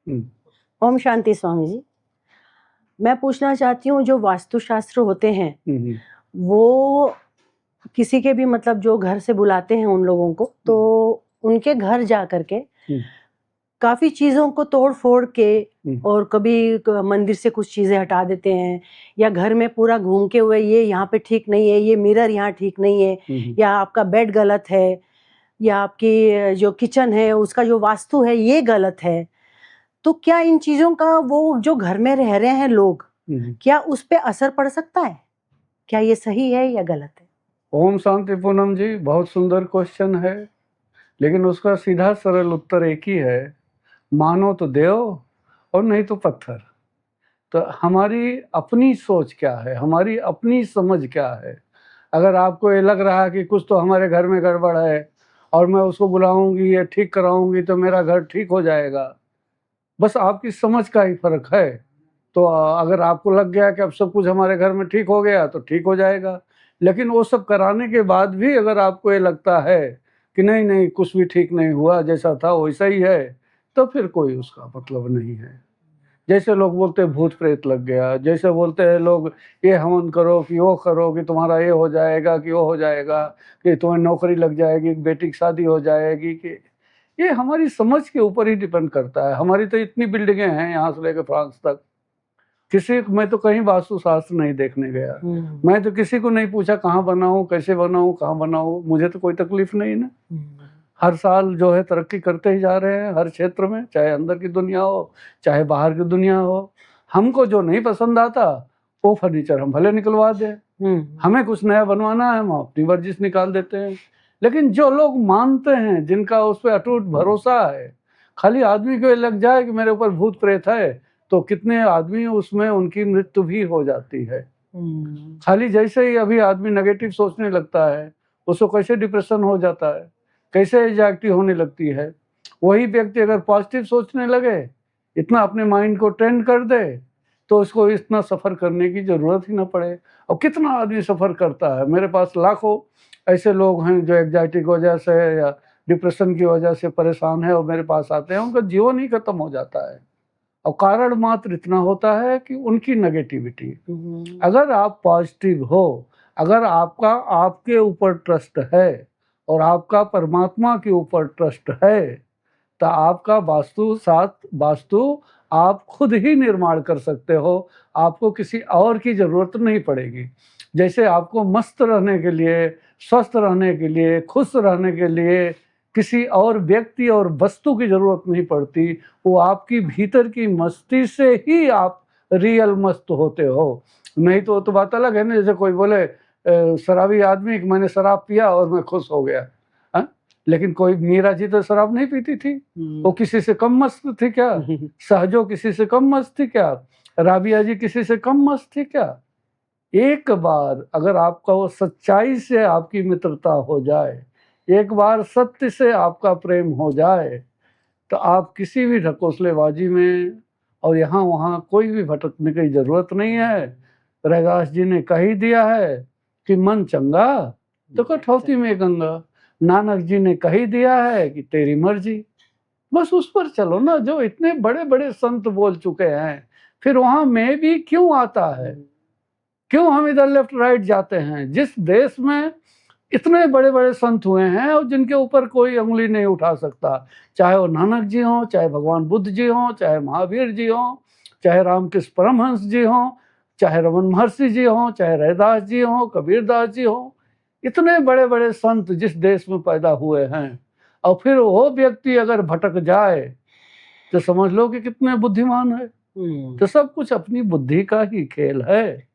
हुँ। ओम शांति स्वामी जी। मैं पूछना चाहती हूँ जो वास्तुशास्त्र होते हैं, हुँ, हुँ। वो किसी के भी मतलब जो घर से बुलाते हैं उन लोगों को, तो उनके घर जा कर के हुँ, काफ़ी चीज़ों को तोड़-फोड़ के हुँ, और कभी क मंदिर से कुछ चीज़ें हटा देते हैं या घर में पूरा घूम के हुए ये यहाँ पे ठीक नहीं है, ये मिरर यहाँ ठीक नहीं है हुँ, हुँ। या आपका बेड गलत है या आपकी जो किचन है उसका जो वास्तु है ये गलत है। तो क्या इन चीज़ों का वो जो घर में रह रहे हैं लोग, हुँ, हुँ। क्या उस पे असर पड़ सकता है? क्या ये सही है या गलत है? ओम शांति पूनम जी, बहुत सुंदर क्वेश्चन है, लेकिन उसका सीधा सरल उत्तर एक ही है, मानो तो देव और नहीं तो पत्थर। तो हमारी अपनी सोच क्या है, हमारी अपनी समझ क्या है? अगर आपको ये लग रहा है कि कुछ तो हमारे घर में गड़बड़ है और मैं उसको बुलाऊँगी या ठीक कराऊँगी तो मेरा घर ठीक हो जाएगा, बस आपकी समझ का ही फ़र्क है। तो अगर आपको लग गया कि अब सब कुछ हमारे घर में ठीक हो गया तो ठीक हो जाएगा। लेकिन वो सब कराने के बाद भी अगर आपको ये लगता है कि नहीं, नहीं कुछ भी ठीक नहीं हुआ, जैसा था वैसा ही है, तो फिर कोई उसका मतलब नहीं है। जैसे लोग बोलते हैं भूत-प्रेत लग गया, जैसे बोलते हैं लोग ये हवन करो कि वो करो कि तुम्हारा ये हो जाएगा कि वो हो जाएगा, कि तुम्हें नौकरी लग जाएगी, बेटी की शादी हो जाएगी कि ये हमारी समझ के ऊपर ही डिपेंड करता है। हमारी तो इतनी बिल्डिंगें हैं यहाँ से लेकर फ्रांस तक। मैं तो कहीं वास्तुशास्त्र नहीं देखने गया। मैं तो किसी को नहीं पूछा कहाँ बनाऊँ, कैसे बनाऊँ, कहाँ बनाऊँ? मुझे तो कोई तकलीफ नहीं ना। हर साल जो है तरक्की करते ही जा रहे हैं हर क्षेत्र में, चाहे अंदर की दुनिया हो, चाहे बाहर की दुनिया हो। हमको जो नहीं पसंद आता, वो फर्नीचर हम भले निकलवा दें। हमें कुछ नया बनवाना है, हम अपनी वर्जिश निकाल देते हैं। लेकिन जो लोग मानते हैं, जिनका उस पे अटूट भरोसा है, खाली आदमी को ये लग जाए कि मेरे ऊपर भूत-प्रेत है, तो कितने आदमी उसमें उनकी मृत्यु भी हो जाती है। खाली जैसे ही अभी आदमी नेगेटिव सोचने लगता है, उसको कैसे डिप्रेशन हो जाता है, कैसे एंग्जायटी होने लगती है। वही व्यक्ति अगर पॉजिटिव सोचने लगे, इतना अपने माइंड को ट्रेन कर दे, तो उसको इतना सफ़र करने की ज़रूरत ही ना पड़े। और कितना आदमी सफ़र करता है, मेरे पास लाखों ऐसे लोग हैं जो एंग्जायटी की वजह से या डिप्रेशन की वजह से परेशान हैं और मेरे पास आते हैं, उनका जीवन ही खत्म हो जाता है। और कारण मात्र इतना होता है कि उनकी नेगेटिविटी। अगर आप पॉजिटिव हो, अगर आपका आपके ऊपर ट्रस्ट है और आपका परमात्मा के ऊपर ट्रस्ट है, तो आपका वास्तु आप खुद ही निर्माण कर सकते हो। आपको किसी और की ज़रूरत नहीं पड़ेगी। जैसे आपको मस्त रहने के लिए, स्वस्थ रहने के लिए, खुश रहने के लिए किसी और व्यक्ति और वस्तु की ज़रूरत नहीं पड़ती, वो आपकी भीतर की मस्ती से ही आप रियल मस्त होते हो। नहीं तो बात अलग है ना, जैसे कोई बोले शराबी आदमी कि मैंने शराब पिया और मैं खुश हो गया। हाँ? लेकिन कोई मीरा जी तो शराब नहीं पीती थी, वो किसी से कम मस्त थी क्या? सहजो किसी से कम मस्त थी क्या? राबिया जी किसी से कम मस्त थी क्या? एक बार अगर आपका वो सच्चाई से आपकी मित्रता हो जाए, एक बार सत्य से आपका प्रेम हो जाए, तो आप किसी भी ढकोसलेबाजी में और यहाँ-वहाँ कोई भी भटकने की ज़रूरत नहीं है। रैदास जी ने कह ही दिया है कि मन चंगा तो कठौती में गंगा। नानक जी ने कह ही दिया है कि तेरी मर्ज़ी। बस उस पर चलो ना, जो इतने बड़े-बड़े संत बोल चुके हैं, फिर वहाँ मैं भी क्यों आता है? क्यों हम इधर लेफ्ट राइट जाते हैं? जिस देश में इतने बड़े-बड़े संत हुए हैं और जिनके ऊपर कोई उँगली नहीं उठा सकता, चाहे वो नानक जी हों, चाहे भगवान बुद्ध जी हों, चाहे महावीर जी हों, चाहे रामकृष्ण परमहंस जी हों, चाहे रमन महर्षि जी हों, चाहे रैदास जी हों, कबीरदास जी हों, इतने बड़े-बड़े संत जिस देश में पैदा हुए हैं, और फिर वो व्यक्ति अगर भटक जाए, तो समझ लो कि कितने बुद्धिमान है। तो सब कुछ अपनी बुद्धि का ही खेल है।